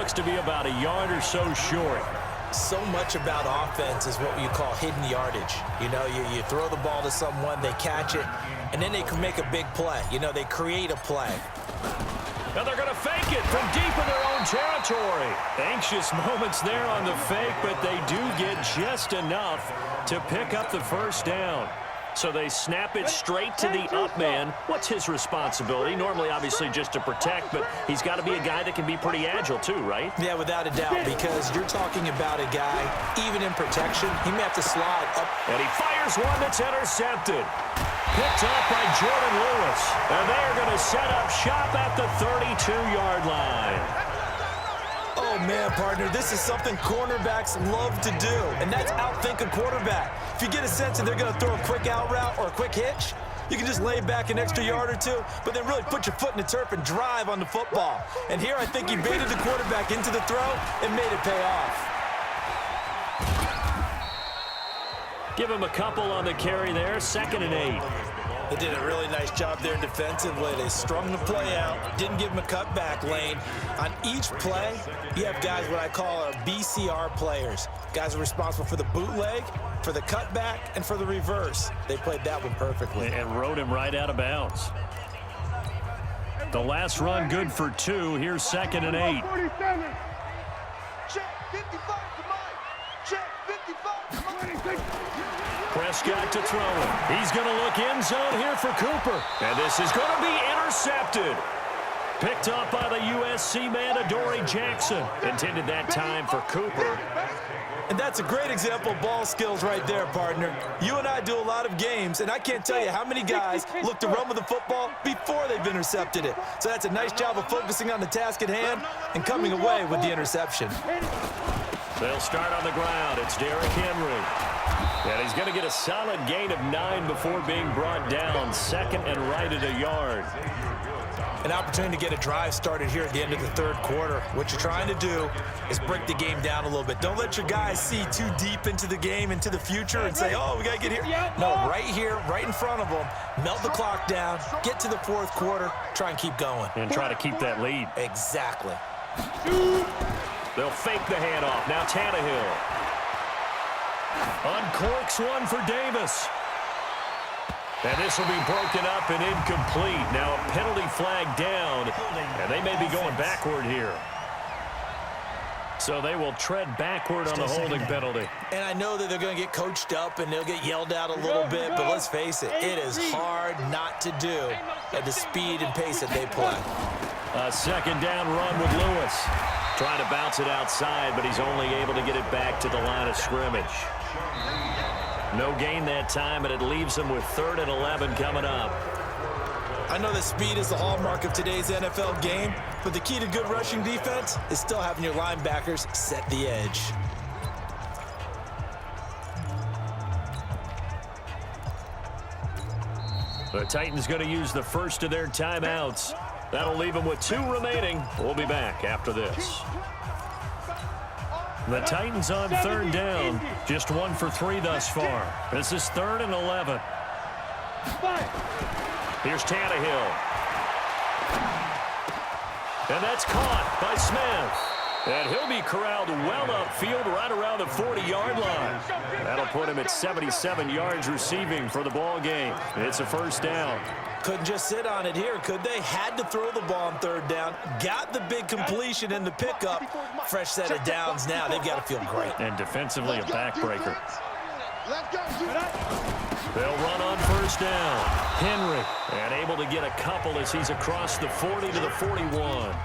looks to be about a yard or so short. So much about offense is what you call hidden yardage. You know, you throw the ball to someone, they catch it, and then they can make a big play. You know, they create a play. Now they're going to fake it from deep in their own territory. Anxious moments there on the fake, but they do get just enough to pick up the first down. So they snap it straight to the up man. What's his responsibility? Normally, obviously, just to protect, but he's got to be a guy that can be pretty agile too, right? Yeah, without a doubt, because you're talking about a guy, even in protection, he may have to slide up. And he fires one that's intercepted. Picked up by Jordan Lewis. And they are going to set up shop at the 32-yard line. Oh, man, partner, this is something cornerbacks love to do, and that's outthink a quarterback. If you get a sense that they're going to throw a quick out route or a quick hitch, you can just lay back an extra yard or two, but then really put your foot in the turf and drive on the football. And here I think he baited the quarterback into the throw and made it pay off. Give him a couple on the carry there, 2nd and 8. They did a really nice job there defensively. They strung the play out, didn't give him a cutback lane. On each play, you have guys what I call our BCR players. Guys are responsible for the bootleg, for the cutback, and for the reverse. They played that one perfectly. And rode him right out of bounds. The last run good for 2. Here's 2nd and 8. Check 55 to Mike. Check 55 to Mike. Prescott to throw it. He's going to look end zone here for Cooper. And this is going to be intercepted. Picked up by the USC man, Adoree Jackson. Intended that time for Cooper. And that's a great example of ball skills right there, partner. You and I do a lot of games, and I can't tell you how many guys look to run with the football before they've intercepted it. So that's a nice job of focusing on the task at hand and coming away with the interception. They'll start on the ground. It's Derrick Henry. And he's going to get a solid gain of 9 before being brought down. 2nd and right at a yard. An opportunity to get a drive started here at the end of the 3rd quarter. What you're trying to do is break the game down a little bit. Don't let your guys see too deep into the game, into the future, and say, oh, we got to get here. No, right here, right in front of them. Melt the clock down, get to the 4th quarter, try and keep going. And try to keep that lead. Exactly. They'll fake the handoff. Now Tannehill. Uncorks one for Davis. And this will be broken up and incomplete. Now a penalty flag down, and they may be going backward here. So they will tread backward on the holding penalty. And I know that they're going to get coached up and they'll get yelled at a little bit, but let's face it, it is hard not to do at the speed and pace that they play. A 2nd down run with Lewis. Trying to bounce it outside, but he's only able to get it back to the line of scrimmage. No gain that time, and it leaves him with 3rd and 11 coming up. I know that speed is the hallmark of today's NFL game, but the key to good rushing defense is still having your linebackers set the edge. The Titans going to use the first of their timeouts. That'll leave them with 2 remaining. We'll be back after this. The Titans on 3rd down. Just 1 for 3 thus far. This is 3rd and 11. Here's Tannehill. And that's caught by Smith. And he'll be corralled well upfield right around the 40-yard line. That'll put him at 77 yards receiving for the ball game. It's a 1st down. Couldn't just sit on it here, could they? Had to throw the ball on 3rd down. Got the big completion in the pickup. Fresh set of downs now. They've got to feel great. And defensively, a backbreaker. They'll run on 1st down. Henry, and able to get a couple as he's across the 40 to the 41.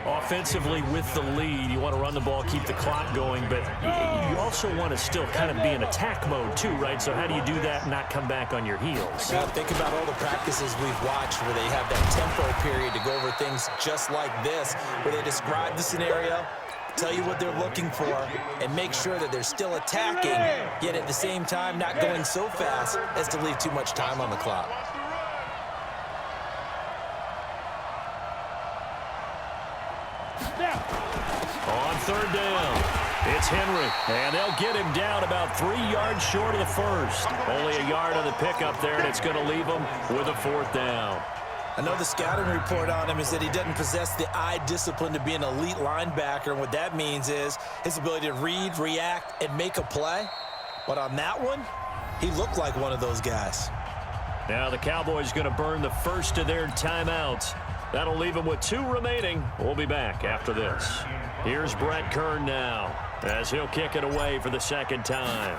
Offensively with the lead, you want to run the ball, keep the clock going, but you also want to still kind of be in attack mode too, right? So how do you do that and not come back on your heels? Now think about all the practices we've watched where they have that tempo period to go over things just like this, where they describe the scenario, tell you what they're looking for, and make sure that they're still attacking, yet at the same time not going so fast as to leave too much time on the clock. On 3rd down, it's Henry, and they'll get him down about 3 yards short of the 1st. Only a yard on the pickup there, and it's going to leave him with a 4th down. I know the scouting report on him is that he doesn't possess the eye discipline to be an elite linebacker, and what that means is his ability to read, react, and make a play. But on that one, he looked like one of those guys. Now the Cowboys going to burn the first of their timeouts. That'll leave them with 2 remaining. We'll be back after this. Here's Brett Kern now as he'll kick it away for the second time.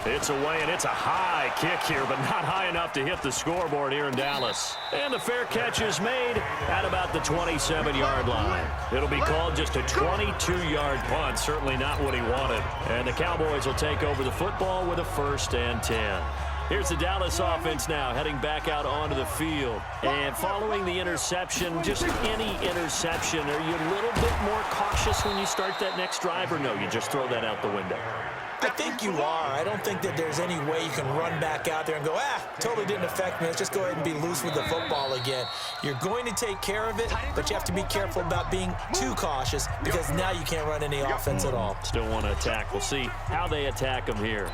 It's away, and it's a high kick here, but not high enough to hit the scoreboard here in Dallas. And the fair catch is made at about the 27-yard line. It'll be called just a 22-yard punt, certainly not what he wanted. And the Cowboys will take over the football with a 1st and 10. Here's the Dallas offense now heading back out onto the field. And following the interception, just any interception, are you a little bit more cautious when you start that next drive, or no, you just throw that out the window? I think you are. I don't think that there's any way you can run back out there and go, totally didn't affect me. Let's just go ahead and be loose with the football again. You're going to take care of it, but you have to be careful about being too cautious because now you can't run any offense at all. Still want to attack. We'll see how they attack them here.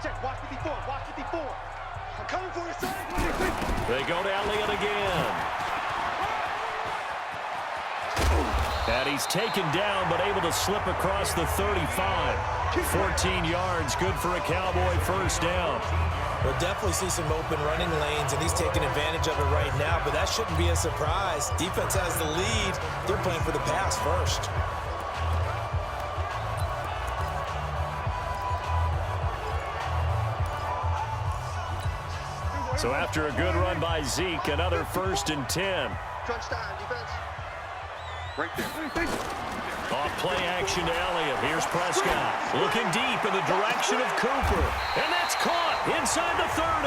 Check. Watch 54. Watch 54. I'm coming for you, son. They go to Elliott again. And he's taken down, but able to slip across the 35. 14 yards, good for a Cowboy first down. We'll definitely see some open running lanes, and he's taking advantage of it right now, but that shouldn't be a surprise. Defense has the lead. They're playing for the pass first. So after a good run by Zeke, another 1st and 10. Crunch time, defense. Right there. Off play action to Elliott. Here's Prescott looking deep in the direction of Cooper. And that's caught inside the 30.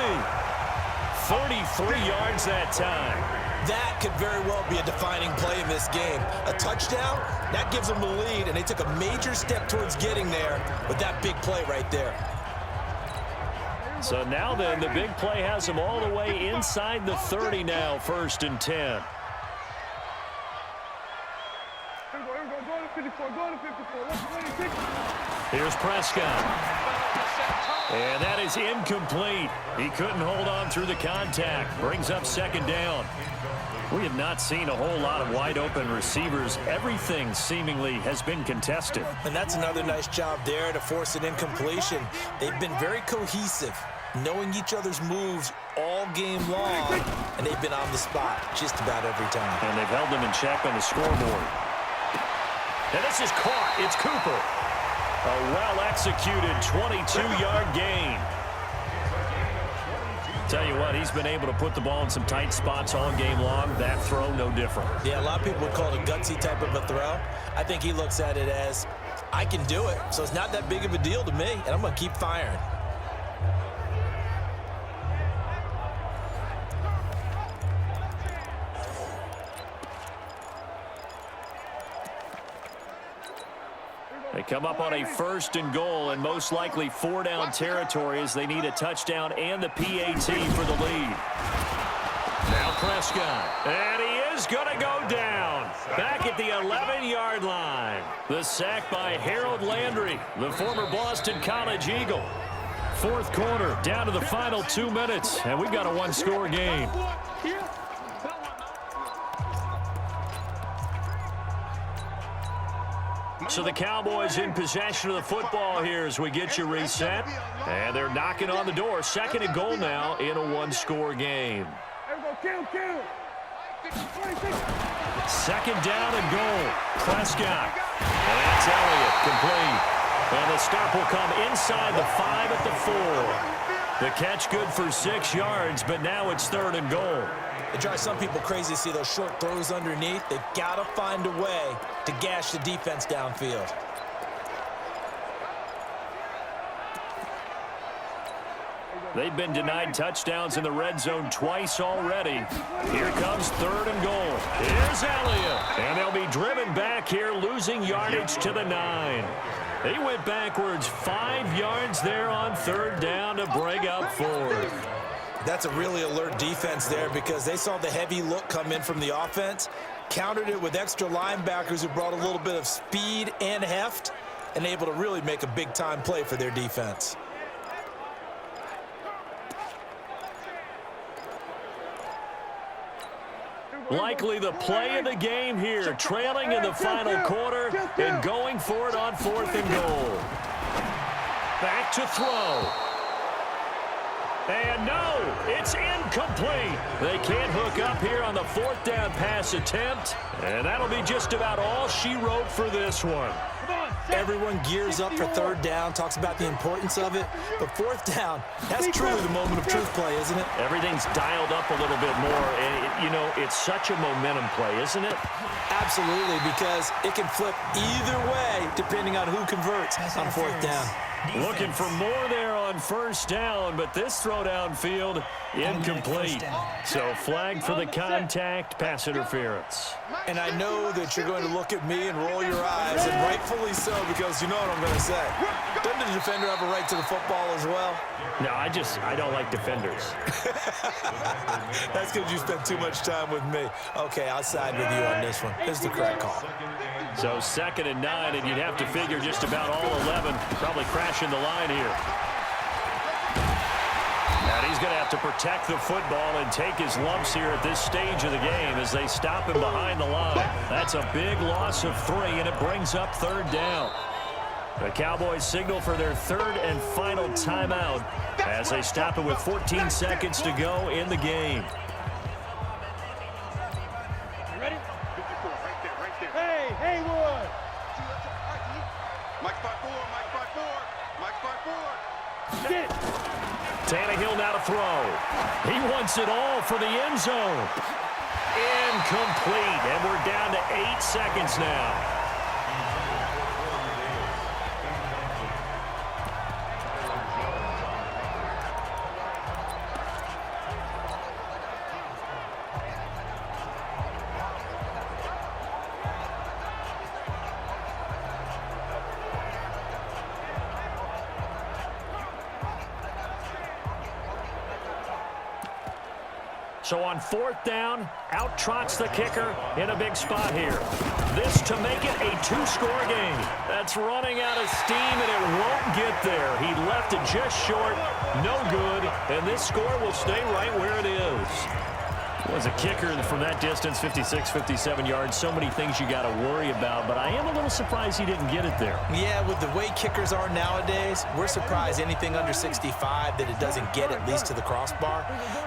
33 yards that time. That could very well be a defining play in this game. A touchdown, that gives them the lead, and they took a major step towards getting there with that big play right there. So now then, the big play has them all the way inside the 30 now, 1st and 10. Here's Prescott. And that is incomplete. He couldn't hold on through the contact. Brings up 2nd down. We have not seen a whole lot of wide-open receivers. Everything seemingly has been contested. And that's another nice job there to force an incompletion. They've been very cohesive, knowing each other's moves all game long, and they've been on the spot just about every time. And they've held them in check on the scoreboard. And this is caught. It's Cooper. A well-executed 22-yard gain. Tell you what, he's been able to put the ball in some tight spots all game long. That throw, no different. Yeah, a lot of people would call it a gutsy type of a throw. I think he looks at it as, I can do it, so it's not that big of a deal to me, and I'm going to keep firing. They come up on a 1st and goal, and most likely 4-down territory as they need a touchdown and the PAT for the lead. Now Prescott, and he is going to go down. Back at the 11-yard line. The sack by Harold Landry, the former Boston College Eagle. 4th quarter, down to the final 2 minutes, and we've got a 1-score game. So the Cowboys in possession of the football here as we get you reset. And they're knocking on the door. 2nd and goal now in a 1-score game. 2nd down and goal. Prescott. And that's Elliott complete. And the stop will come inside the 5 at the 4. The catch good for 6 yards, but now it's 3rd and goal. It drives some people crazy to see those short throws underneath. They've got to find a way to gash the defense downfield. They've been denied touchdowns in the red zone twice already. Here comes 3rd and goal. Here's Elliott. And they'll be driven back here, losing yardage to the 9. They went backwards 5 yards there on 3rd down to bring up 4th. That's a really alert defense there because they saw the heavy look come in from the offense, countered it with extra linebackers who brought a little bit of speed and heft, and able to really make a big-time play for their defense. Likely the play of the game here, trailing in the final quarter and going for it on 4th and goal. Back to throw. And no, it's incomplete. They can't hook up here on the 4th down pass attempt, and that'll be just about all she wrote for this one. Everyone gears up for 3rd down, talks about the importance of it, but 4th down, that's truly the moment of truth play, isn't it? Everything's dialed up a little bit more, and, you know, it's such a momentum play, isn't it? Absolutely, because it can flip either way depending on who converts on 4th down. Looking for more there on 1st down, but this throw downfield incomplete. So flag for the contact, pass interference. And I know that you're going to look at me and roll your eyes, and rightfully so, because you know what I'm going to say. Doesn't the defender have a right to the football as well? No, I don't like defenders. That's because you spent too much time with me. Okay, I'll side with you on this one. This is the correct call. So 2nd and 9, and you'd have to figure just about all 11 probably crashing the line here. And he's going to have to protect the football and take his lumps here at this stage of the game as they stop him behind the line. That's a big loss of 3, and it brings up 3rd down. The Cowboys signal for their 3rd and final timeout as they stop it with 14 seconds to go in the game. Ready? Right there. Hey, Haywood! Mike 5-4, Mike 5-4. Get it! Tannehill now to throw. He wants it all for the end zone. Incomplete, and we're down to 8 seconds now. So on 4th down, out trots the kicker in a big spot here. This to make it a 2-score game. That's running out of steam, and it won't get there. He left it just short, no good, and this score will stay right where it is. Was a kicker from that distance, 56, 57 yards. So many things you got to worry about, but I am a little surprised he didn't get it there. Yeah, with the way kickers are nowadays, we're surprised anything under 65 that it doesn't get at least to the crossbar.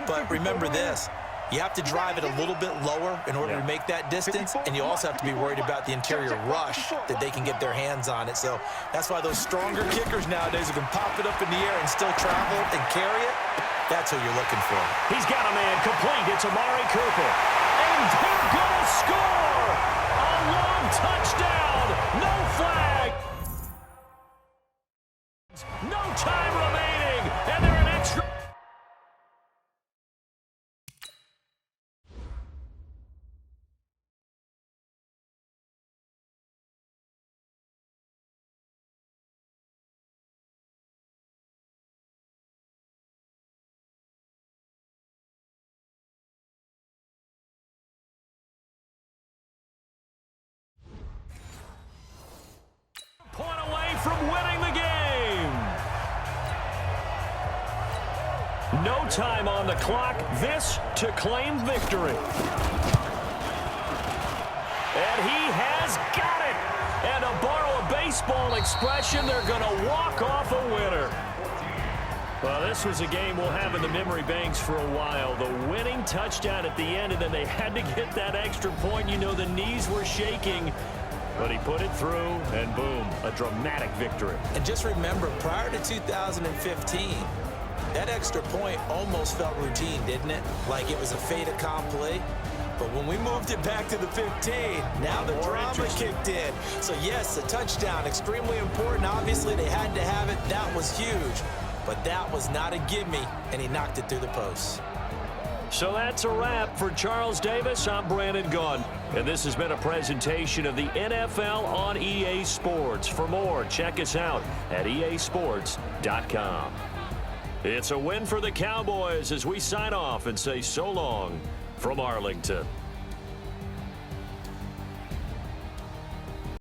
But remember this, you have to drive it a little bit lower in order to make that distance, and you also have to be worried about the interior rush that they can get their hands on it. So that's why those stronger kickers nowadays who can pop it up in the air and still travel and carry it, that's who you're looking for. He's got a man complete. It's Amari Cooper. And they're going to score! A long touchdown! No flag! No time remaining! And they're an extra... point away from winning the game. No time on the clock. This to claim victory. And he has got it. And to borrow a baseball expression, they're going to walk off a winner. Well, this was a game we'll have in the memory banks for a while. The winning touchdown at the end, and then they had to get that extra point. You know, the knees were shaking. But he put it through, and boom, a dramatic victory. And just remember, prior to 2015, that extra point almost felt routine, didn't it? Like it was a fait accompli. But when we moved it back to the 15, now the drama kicked in. So yes, the touchdown, extremely important. Obviously, they had to have it. That was huge. But that was not a gimme, and he knocked it through the post. So that's a wrap for Charles Davis. I'm Brandon Gaudin, and this has been a presentation of the NFL on EA Sports. For more, check us out at easports.com. It's a win for the Cowboys as we sign off and say so long from Arlington.